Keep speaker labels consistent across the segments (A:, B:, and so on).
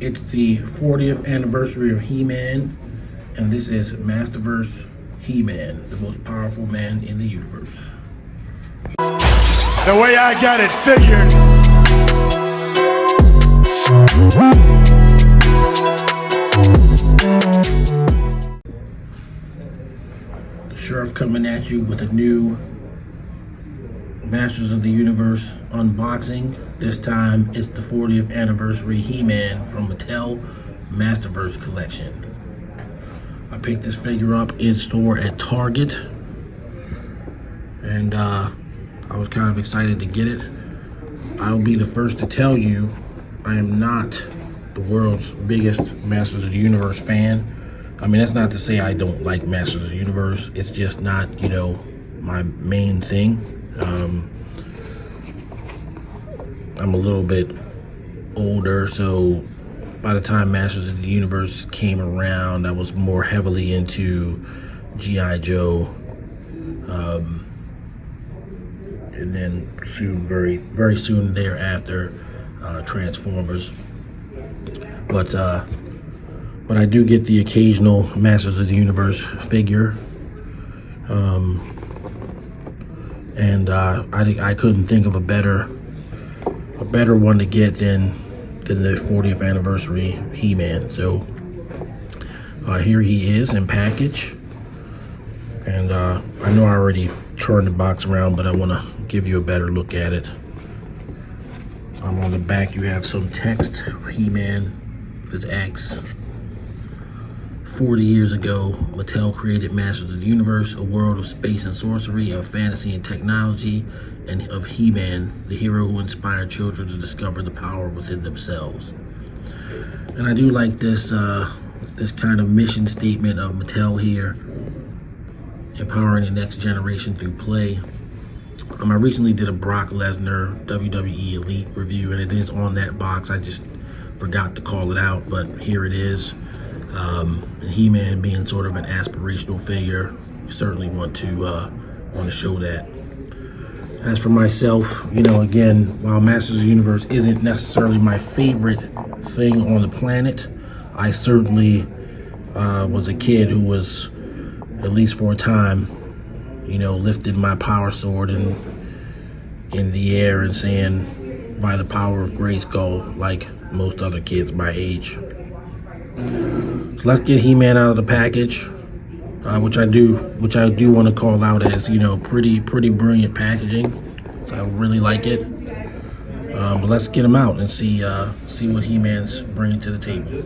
A: It's the 40th anniversary of He-Man, and this is Masterverse He-Man, the most powerful man in the universe.
B: The way I got it figured.
A: The Sheriff coming at you with a new Masters of the Universe unboxing. This time it's the 40th anniversary He-Man from Mattel Masterverse collection. I picked this figure up in store at Target, and I was kind of excited to get it. I'll be the first to tell you I am not the world's biggest Masters of the Universe fan. I mean, that's not to say I don't like Masters of the Universe. It's just not, you know, my main thing. I'm a little bit older, so by the time Masters of the Universe came around, I was more heavily into G.I. Joe, and then soon, very soon thereafter, Transformers. But I do get the occasional Masters of the Universe figure, and I couldn't think of a better one to get than the 40th anniversary He-Man. So here he is in package, and I know I already turned the box around, but I want to give you a better look at it. On the back you have some text. He-Man with his axe. 40 years ago, Mattel created Masters of the Universe, a world of space and sorcery, of fantasy and technology, and of He-Man, the hero who inspired children to discover the power within themselves. And I do like this this kind of mission statement of Mattel here, empowering the next generation through play. I recently did a Brock Lesnar WWE Elite review, and it is on that box. I just forgot to call it out, but here it is. And He-Man being sort of an aspirational figure, you certainly want to show that. As for myself, you know, again, while Masters of the Universe isn't necessarily my favorite thing on the planet, I certainly was a kid who was, at least for a time, you know, lifting my power sword in the air and saying, by the power of Grayskull, like most other kids my age. So let's get He-Man out of the package, which I do want to call out as, you know, pretty brilliant packaging. So I really like it. But let's get him out and see what He-Man's bringing to the table.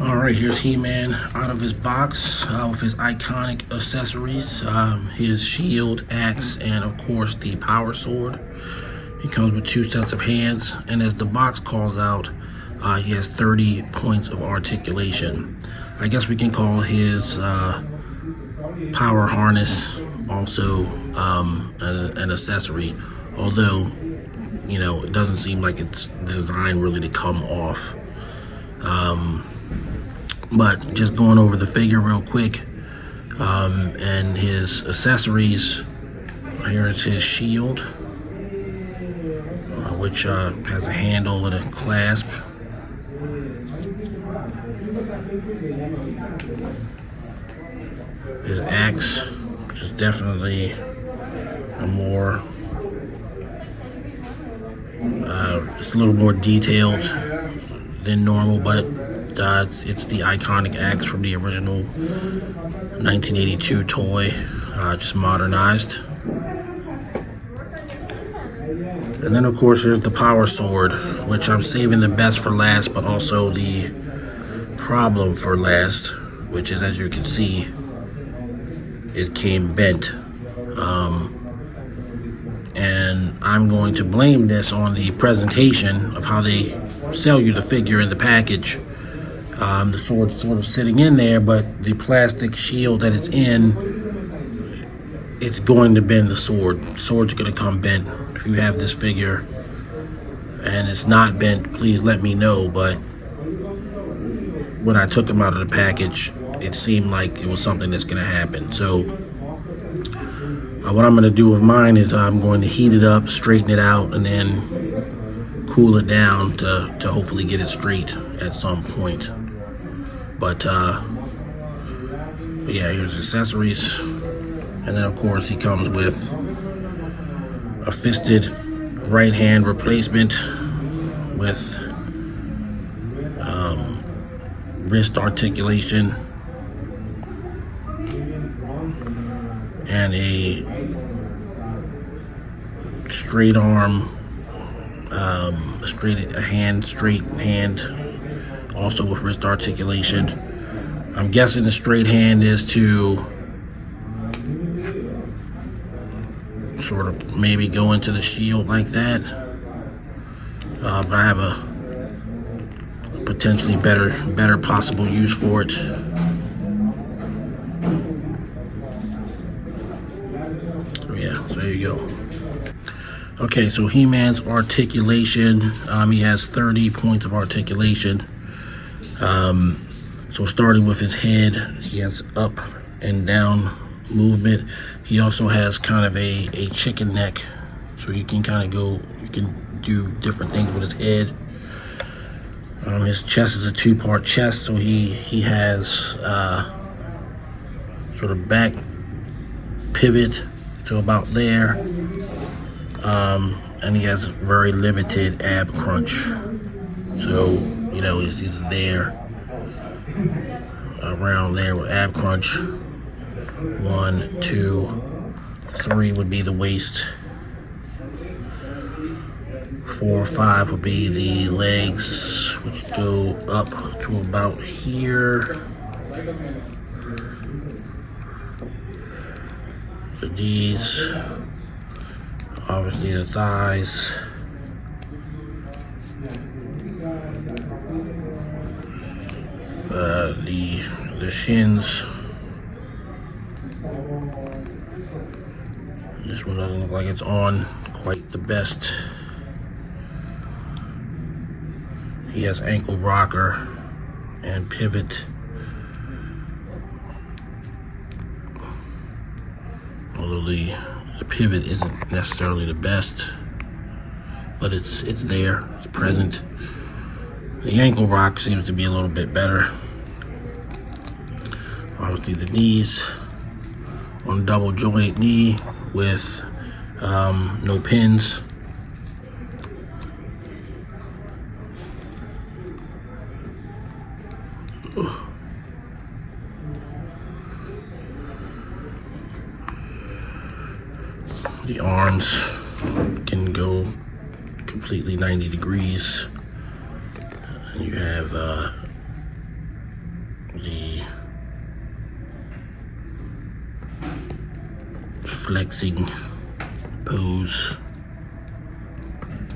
A: All right, here's He-Man out of his box with his iconic accessories, his shield, axe, and of course the power sword. He comes with 2 sets of hands, and as the box calls out, he has 30 points of articulation. I guess we can call his power harness also an accessory, although, you know, it doesn't seem like it's designed really to come off. But just going over the figure real quick, and his accessories. Here's his shield, which has a handle and a clasp. His axe, which is definitely a more, it's a little more detailed than normal, but it's the iconic axe from the original 1982 toy, just modernized. And then of course there's the power sword, which I'm saving the best for last, but also the problem for last, which is, as you can see, it came bent. And I'm going to blame this on the presentation of how they sell you the figure in the package. The sword's sort of sitting in there, but the plastic shield that it's in, it's going to bend the sword. The sword's going to come bent. If you have this figure and it's not bent, please let me know. But when I took him out of the package, it seemed like it was something that's going to happen. So What I'm going to do with mine is I'm going to heat it up, straighten it out, and then cool it down to hopefully get it straight at some point. But yeah, here's accessories. And then of course he comes with a fisted right hand replacement with wrist articulation and a straight arm, straight hand, also with wrist articulation. I'm guessing the straight hand is to sort of maybe go into the shield like that, but I have a potentially better possible use for it. So yeah, so there you go. Okay, so He-Man's articulation, he has 30 points of articulation. So starting with his head, he has up and down movement. He also has kind of a chicken neck, so you can kind of you can do different things with his head. His chest is a two-part chest, so he has sort of back pivot to about there, and he has very limited ab crunch. So you know he's there, around there with ab crunch. 1, 2, 3 would be the waist. 4, 5 would be the legs, which go up to about here. The knees, obviously the thighs. The shins. This one doesn't look like it's on quite the best. He has ankle rocker and pivot. Although the pivot isn't necessarily the best, but it's there, it's present. The ankle rock seems to be a little bit better. Obviously the knees, on a double jointed knee with no pins. The arms can go completely 90 degrees. And you have the flexing pose.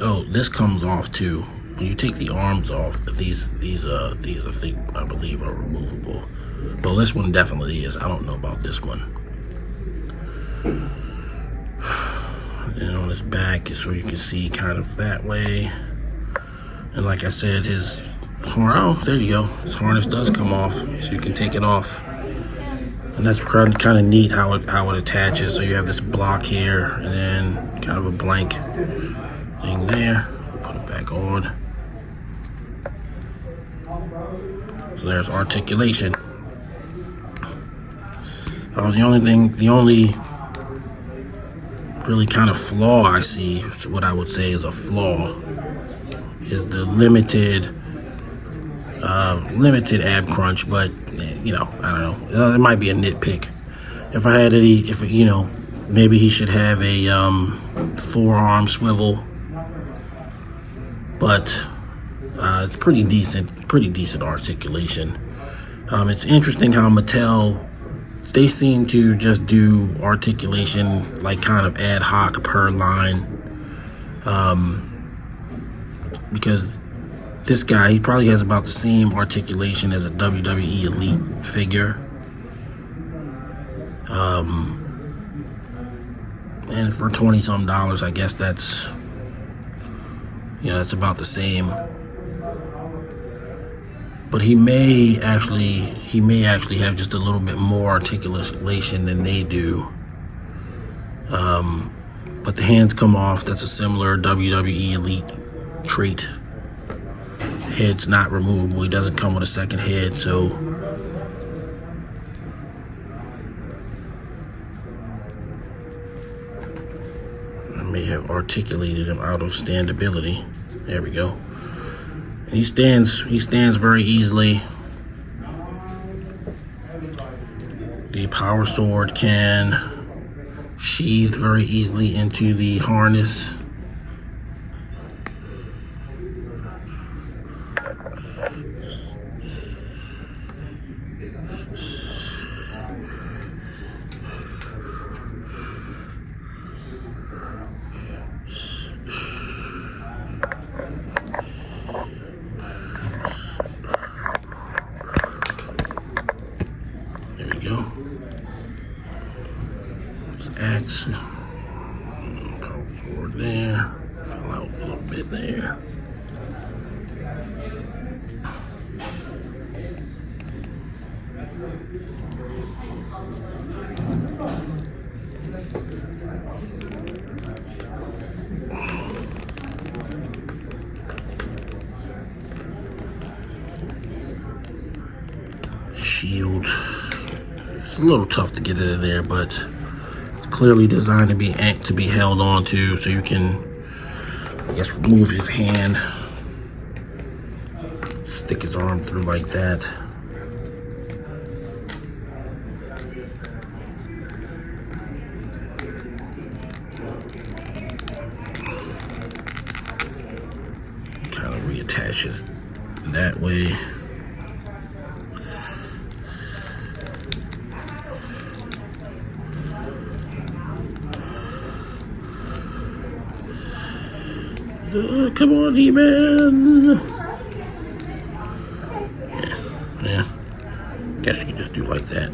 A: Oh, this comes off too. When you take the arms off, these I believe are removable. But this one definitely is. I don't know about this one. And on his back, so you can see kind of that way. And like I said, his harness, oh, there you go. His harness does come off, so you can take it off. And that's kind of neat how it attaches. So you have this block here, and then kind of a blank thing there. Put it back on. So there's articulation. The only really kind of flaw I see, what I would say is a flaw, is the limited ab crunch. But you know, I don't know, it might be a nitpick. If I had maybe he should have a forearm swivel, but it's pretty decent articulation. It's interesting how Mattel, they seem to just do articulation like kind of ad hoc per line, because this guy, he probably has about the same articulation as a WWE Elite figure, and for $20-some, I guess that's about the same. But he may actually have just a little bit more articulation than they do. But the hands come off. That's a similar WWE Elite trait. Head's not removable. He doesn't come with a second head, so I may have articulated him out of standability. There we go. And he stands very easily. The power sword can sheath very easily into the harness. There we go. Axe. Power sword there. Fell out a little bit there. Shield. It's a little tough to get it in there, but it's clearly designed to be held on to, so you can, I guess, remove his hand, stick his arm through like that. Kind of reattach it that way. Come on, He-Man. Yeah. Guess you can just do like that.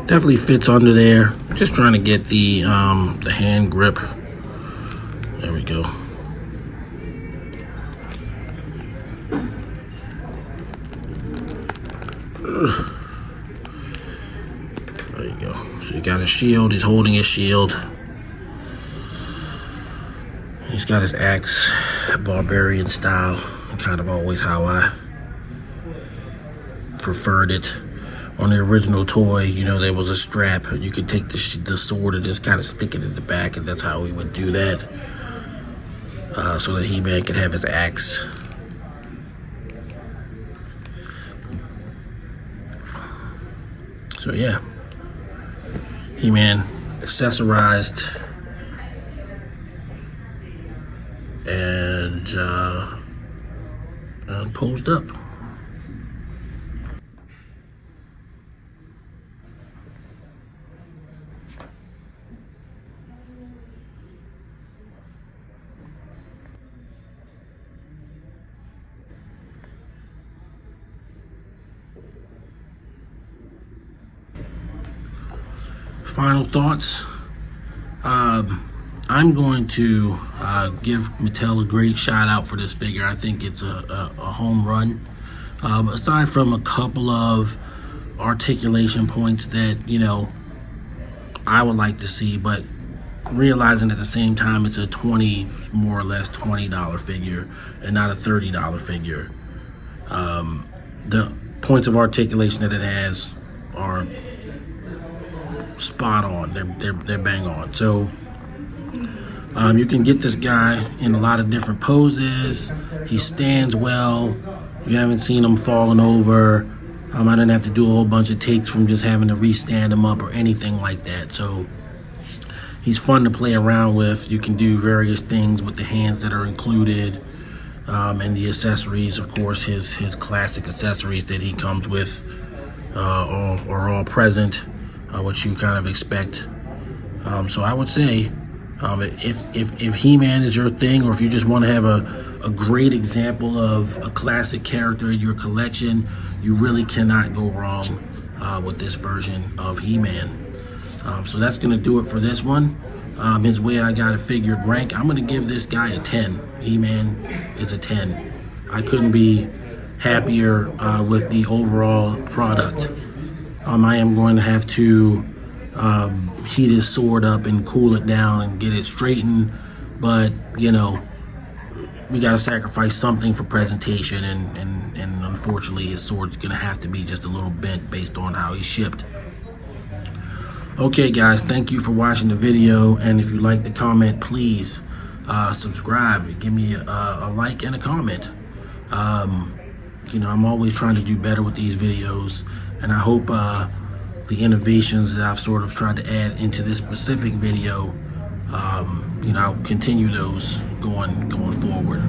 A: Definitely fits under there. Just trying to get the hand grip. There we go. There you go. So you got his shield. He's holding his shield. He's got his axe, barbarian style. Kind of always how I preferred it. On the original toy, you know, there was a strap. You could take the sword and just kind of stick it in the back, and that's how we would do that. So that He-Man could have his axe. So yeah, He-Man accessorized and posed up. Final thoughts. I'm going to give Mattel a great shout out for this figure. I think it's a home run. Aside from a couple of articulation points that, you know, I would like to see, but realizing at the same time it's a more or less $20 figure and not a $30 figure. The points of articulation that it has are spot on. They're bang on. So you can get this guy in a lot of different poses. He stands well. You haven't seen him falling over. I didn't have to do a whole bunch of takes from just having to restand him up or anything like that. So he's fun to play around with. You can do various things with the hands that are included, and the accessories. Of course, his classic accessories that he comes with are all present, which you kind of expect. So I would say, if He-Man is your thing, or if you just want to have a great example of a classic character in your collection, you really cannot go wrong with this version of He-Man. So that's going to do it for this one. His way I got a figured rank, I'm going to give this guy a 10. He-Man is a 10. I couldn't be happier with the overall product. I am going to have to heat his sword up and cool it down and get it straightened, but you know, we got to sacrifice something for presentation, and unfortunately his sword's gonna have to be just a little bent based on how he's shipped. Okay guys, thank you for watching the video, and if you like the comment, please subscribe, give me a like and a comment. You know, I'm always trying to do better with these videos, and I hope the innovations that I've sort of tried to add into this specific video, you know, I'll continue those going forward.